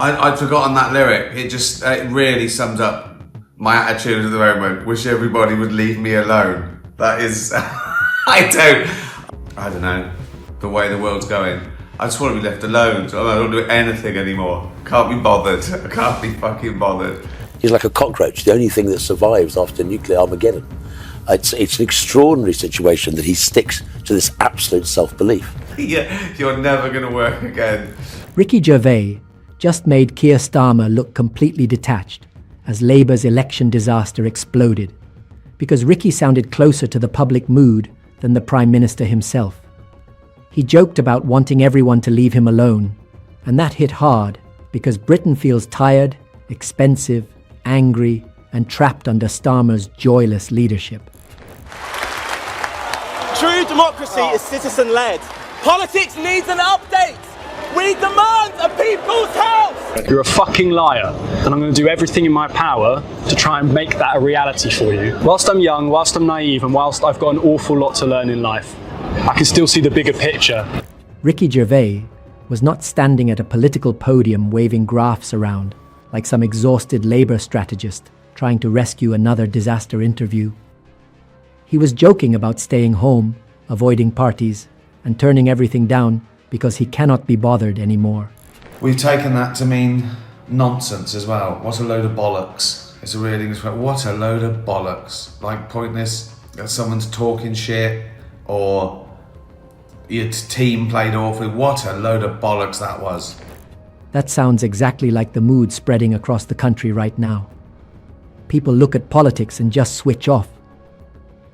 I'd forgotten that lyric. It really sums up my attitude at the moment. Wish everybody would leave me alone. That is, I don't know, the way the world's going. I just want to be left alone. I don't do anything anymore. Can't be bothered. I can't be fucking bothered. He's like a cockroach, the only thing that survives after nuclear Armageddon. It's an extraordinary situation that he sticks to this absolute self-belief. Yeah, you're never going to work again. Ricky Gervais just made Keir Starmer look completely detached as Labour's election disaster exploded, because Ricky sounded closer to the public mood than the Prime Minister himself. He joked about wanting everyone to leave him alone, and that hit hard because Britain feels tired, expensive, angry, and trapped under Starmer's joyless leadership. True democracy is citizen-led. Politics needs an update. We demand a people's house! You're a fucking liar, and I'm going to do everything in my power to try and make that a reality for you. Whilst I'm young, whilst I'm naive, and whilst I've got an awful lot to learn in life, I can still see the bigger picture. Ricky Gervais was not standing at a political podium waving graphs around like some exhausted Labour strategist trying to rescue another disaster interview. He was joking about staying home, avoiding parties, and turning everything down because he cannot be bothered anymore. We've taken that to mean nonsense as well. What a load of bollocks. It's a real English word. What a load of bollocks. Like pointless, someone's talking shit, or your team played awfully. What a load of bollocks that was. That sounds exactly like the mood spreading across the country right now. People look at politics and just switch off.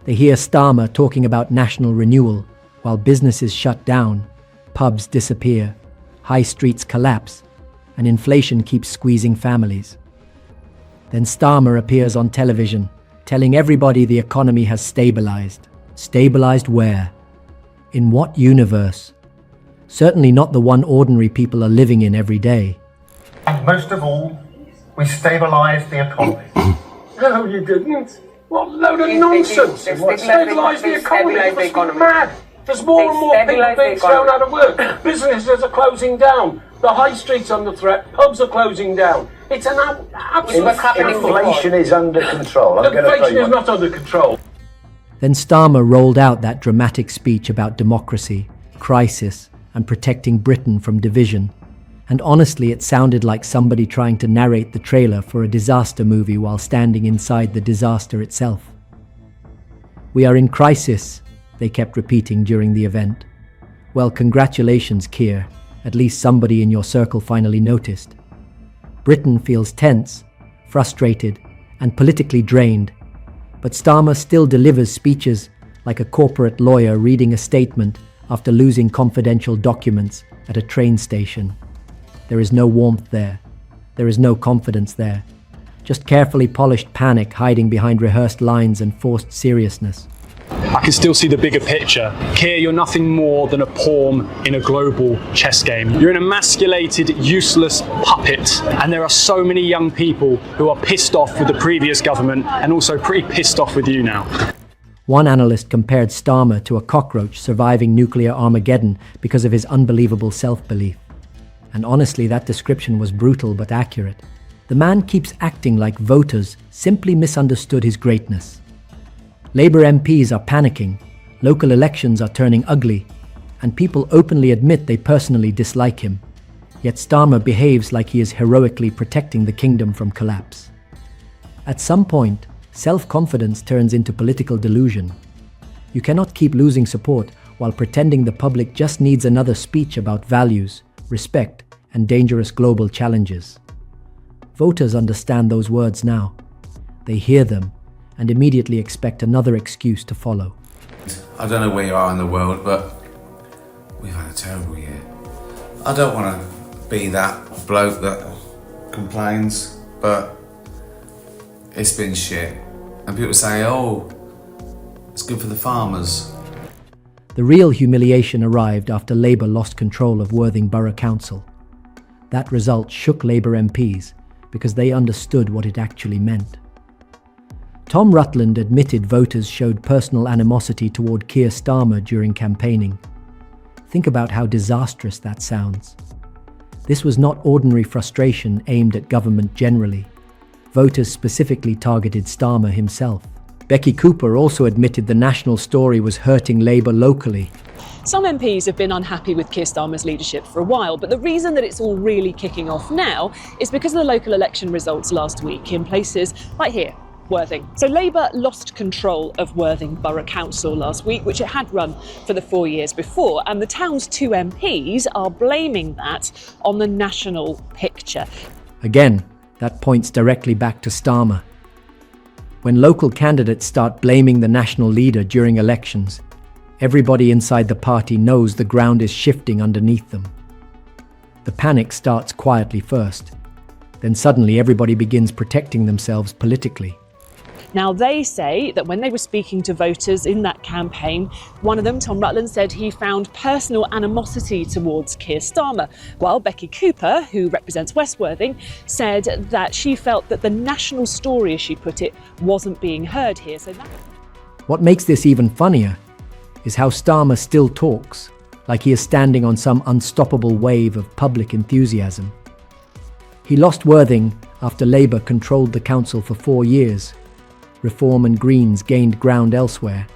They hear Starmer talking about national renewal while businesses shut down, pubs disappear, high streets collapse, and inflation keeps squeezing families. Then Starmer appears on television, telling everybody the economy has stabilized. Stabilized where? In what universe? Certainly not the one ordinary people are living in every day. And most of all, we stabilised the economy. No, you didn't. What load of nonsense! What stabilised the economy? It was mad. There's more and more people being thrown out of work. Businesses are closing down. The high street's under threat. Pubs are closing down. It's an absolute... Inflation is under control. Inflation is not under control. Then Starmer rolled out that dramatic speech about democracy, crisis, and protecting Britain from division. And honestly, it sounded like somebody trying to narrate the trailer for a disaster movie while standing inside the disaster itself. We are in crisis, they kept repeating during the event. Well, congratulations, Keir. At least somebody in your circle finally noticed. Britain feels tense, frustrated, and politically drained. But Starmer still delivers speeches like a corporate lawyer reading a statement after losing confidential documents at a train station. There is no warmth there. There is no confidence there. Just carefully polished panic hiding behind rehearsed lines and forced seriousness. I can still see the bigger picture. Keir, you're nothing more than a pawn in a global chess game. You're an emasculated, useless puppet. And there are so many young people who are pissed off with the previous government and also pretty pissed off with you now. One analyst compared Starmer to a cockroach surviving nuclear Armageddon because of his unbelievable self-belief. And honestly, that description was brutal but accurate. The man keeps acting like voters simply misunderstood his greatness. Labour MPs are panicking, local elections are turning ugly, and people openly admit they personally dislike him. Yet Starmer behaves like he is heroically protecting the kingdom from collapse. At some point, self-confidence turns into political delusion. You cannot keep losing support while pretending the public just needs another speech about values, respect, and dangerous global challenges. Voters understand those words now. They hear them and immediately expect another excuse to follow. I don't know where you are in the world, but we've had a terrible year. I don't want to be that bloke that complains, but it's been shit. And people say, oh, it's good for the farmers. The real humiliation arrived after Labour lost control of Worthing Borough Council. That result shook Labour MPs because they understood what it actually meant. Tom Rutland admitted voters showed personal animosity toward Keir Starmer during campaigning. Think about how disastrous that sounds. This was not ordinary frustration aimed at government generally. Voters specifically targeted Starmer himself. Becky Cooper also admitted the national story was hurting Labour locally. Some MPs have been unhappy with Keir Starmer's leadership for a while, but the reason that it's all really kicking off now is because of the local election results last week in places like here, Worthing. So Labour lost control of Worthing Borough Council last week, which it had run for the 4 years before, and the town's 2 MPs are blaming that on the national picture. Again, that points directly back to Starmer. When local candidates start blaming the national leader during elections, everybody inside the party knows the ground is shifting underneath them. The panic starts quietly first. Then suddenly everybody begins protecting themselves politically. Now, they say that when they were speaking to voters in that campaign, one of them, Tom Rutland, said he found personal animosity towards Keir Starmer, while Becky Cooper, who represents West Worthing, said that she felt that the national story, as she put it, wasn't being heard here. What makes this even funnier is how Starmer still talks, like he is standing on some unstoppable wave of public enthusiasm. He lost Worthing after Labour controlled the council for 4 years. Reform and Greens gained ground elsewhere.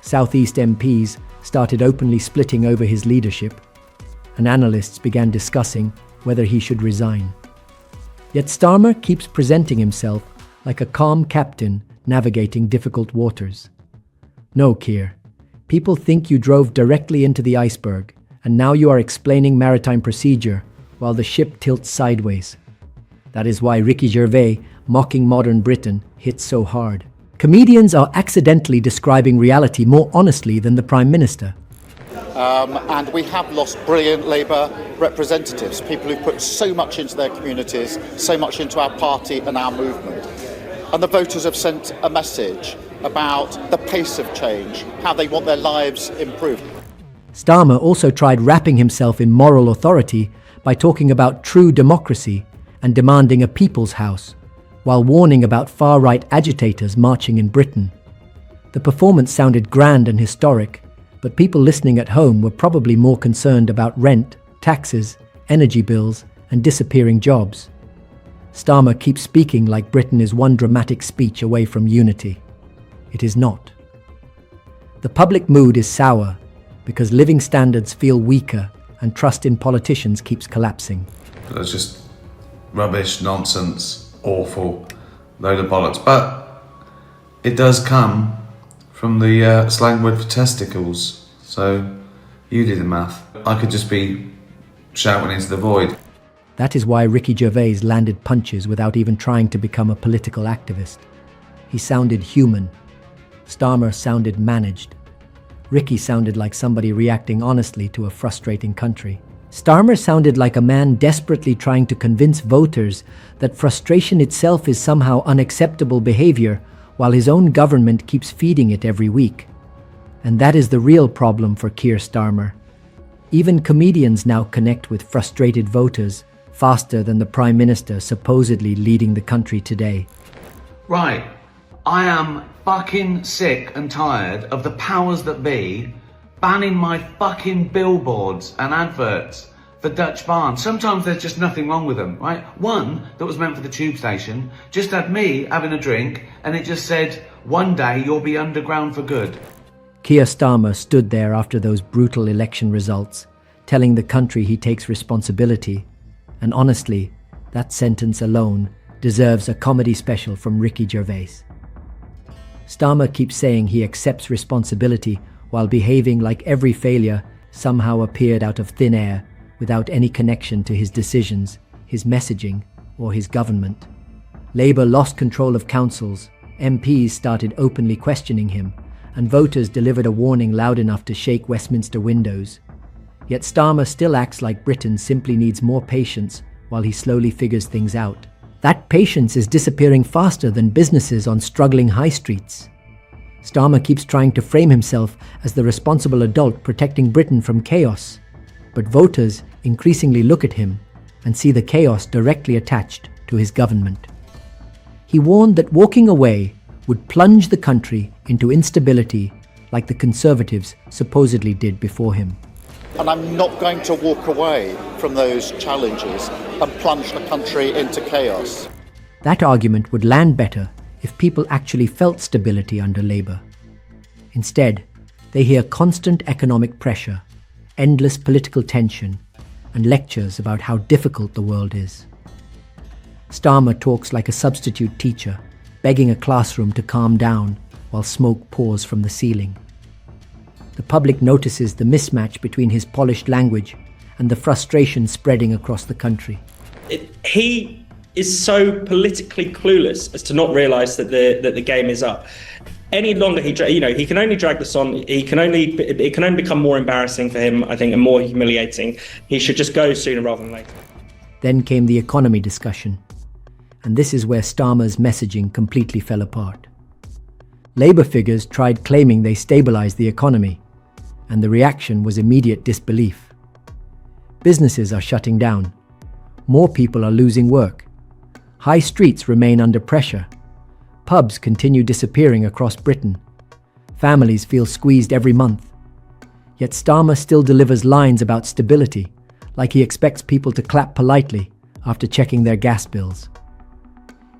South East MPs started openly splitting over his leadership, and analysts began discussing whether he should resign. Yet Starmer keeps presenting himself like a calm captain navigating difficult waters. No, Keir, people think you drove directly into the iceberg, and now you are explaining maritime procedure while the ship tilts sideways. That is why Ricky Gervais, mocking modern Britain, hits so hard. Comedians are accidentally describing reality more honestly than the Prime Minister. And we have lost brilliant Labour representatives, people who put so much into their communities, so much into our party and our movement. And the voters have sent a message about the pace of change, how they want their lives improved. Starmer also tried wrapping himself in moral authority by talking about true democracy and demanding a people's house, while warning about far-right agitators marching in Britain. The performance sounded grand and historic, but people listening at home were probably more concerned about rent, taxes, energy bills, and disappearing jobs. Starmer keeps speaking like Britain is one dramatic speech away from unity. It is not. The public mood is sour because living standards feel weaker and trust in politicians keeps collapsing. That's just rubbish, nonsense, awful, load of bollocks. But it does come from the slang word for testicles. So you do the math. I could just be shouting into the void. That is why Ricky Gervais landed punches without even trying to become a political activist. He sounded human. Starmer sounded managed. Ricky sounded like somebody reacting honestly to a frustrating country. Starmer sounded like a man desperately trying to convince voters that frustration itself is somehow unacceptable behavior, while his own government keeps feeding it every week. And that is the real problem for Keir Starmer. Even comedians now connect with frustrated voters faster than the Prime Minister supposedly leading the country today. Right, I am fucking sick and tired of the powers that be banning my fucking billboards and adverts for Dutch Barn. Sometimes there's just nothing wrong with them, right? One that was meant for the tube station just had me having a drink and it just said, "One day you'll be underground for good." Keir Starmer stood there after those brutal election results, telling the country he takes responsibility. And honestly, that sentence alone deserves a comedy special from Ricky Gervais. Starmer keeps saying he accepts responsibility while behaving like every failure somehow appeared out of thin air without any connection to his decisions, his messaging, or his government. Labour lost control of councils, MPs started openly questioning him, and voters delivered a warning loud enough to shake Westminster windows. Yet Starmer still acts like Britain simply needs more patience while he slowly figures things out. That patience is disappearing faster than businesses on struggling high streets. Starmer keeps trying to frame himself as the responsible adult protecting Britain from chaos, but voters increasingly look at him and see the chaos directly attached to his government. He warned that walking away would plunge the country into instability like the Conservatives supposedly did before him. And I'm not going to walk away from those challenges and plunge the country into chaos. That argument would land better if people actually felt stability under Labour. Instead, they hear constant economic pressure, endless political tension, and lectures about how difficult the world is. Starmer talks like a substitute teacher, begging a classroom to calm down while smoke pours from the ceiling. The public notices the mismatch between his polished language and the frustration spreading across the country. He is so politically clueless as to not realise that the game is up. Any longer he can only drag this on. It can only become more embarrassing for him, I think, and more humiliating. He should just go sooner rather than later. Then came the economy discussion, and this is where Starmer's messaging completely fell apart. Labour figures tried claiming they stabilised the economy, and the reaction was immediate disbelief. Businesses are shutting down. More people are losing work. High streets remain under pressure. Pubs continue disappearing across Britain. Families feel squeezed every month. Yet Starmer still delivers lines about stability, like he expects people to clap politely after checking their gas bills.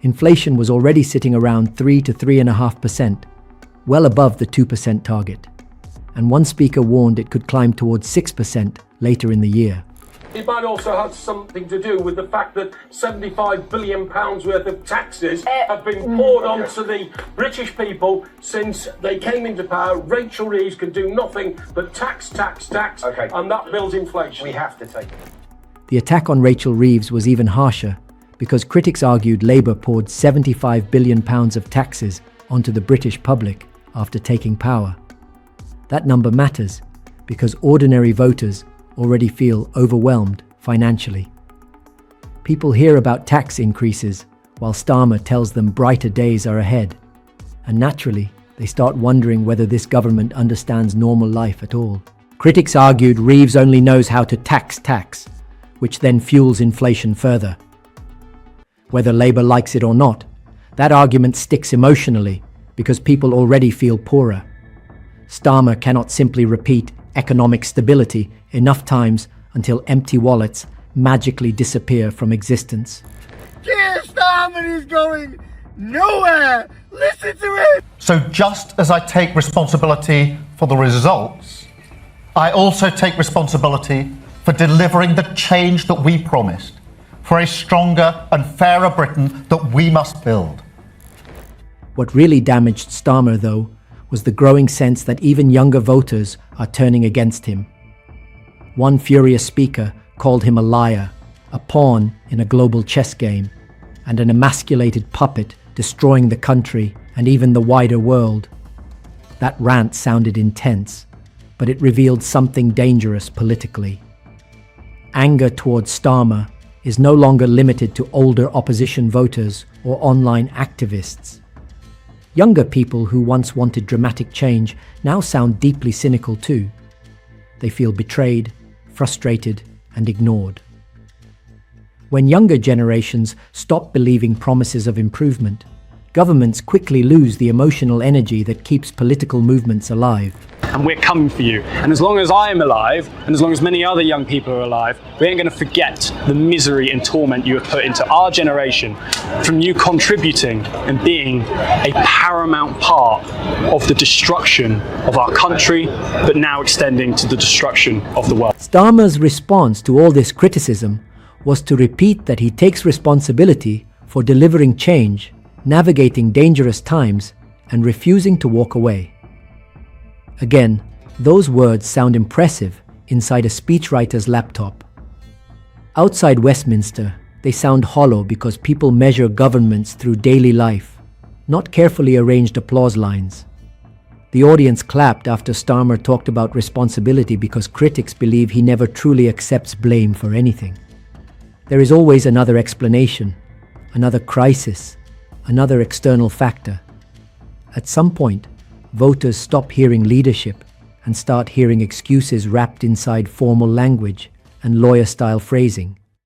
Inflation was already sitting around 3 to 3.5%, well above the 2% target. And one speaker warned it could climb towards 6% later in the year. It might also have something to do with the fact that £75 billion worth of taxes have been poured onto the British people since they came into power. Rachel Reeves can do nothing but tax, and that builds inflation. We have to take it. The attack on Rachel Reeves was even harsher because critics argued Labour poured £75 billion of taxes onto the British public after taking power. That number matters because ordinary voters already feel overwhelmed financially. People hear about tax increases while Starmer tells them brighter days are ahead. And naturally, they start wondering whether this government understands normal life at all. Critics argued Reeves only knows how to tax, which then fuels inflation further. Whether Labour likes it or not, that argument sticks emotionally because people already feel poorer. Starmer cannot simply repeat economic stability enough times until empty wallets magically disappear from existence. Keir Starmer is going nowhere! Listen to it! So just as I take responsibility for the results, I also take responsibility for delivering the change that we promised, for a stronger and fairer Britain that we must build. What really damaged Starmer, though, was the growing sense that even younger voters are turning against him. One furious speaker called him a liar, a pawn in a global chess game, and an emasculated puppet destroying the country and even the wider world. That rant sounded intense, but it revealed something dangerous politically. Anger towards Starmer is no longer limited to older opposition voters or online activists. Younger people who once wanted dramatic change now sound deeply cynical too. They feel betrayed, frustrated, and ignored. When younger generations stop believing promises of improvement, governments quickly lose the emotional energy that keeps political movements alive. And we're coming for you. And as long as I am alive, and as long as many other young people are alive, we ain't going to forget the misery and torment you have put into our generation from you contributing and being a paramount part of the destruction of our country, but now extending to the destruction of the world. Starmer's response to all this criticism was to repeat that he takes responsibility for delivering change, navigating dangerous times, and refusing to walk away. Again, those words sound impressive inside a speechwriter's laptop. Outside Westminster, they sound hollow because people measure governments through daily life, not carefully arranged applause lines. The audience clapped after Starmer talked about responsibility because critics believe he never truly accepts blame for anything. There is always another explanation, another crisis, another external factor. At some point, voters stop hearing leadership and start hearing excuses wrapped inside formal language and lawyer-style phrasing.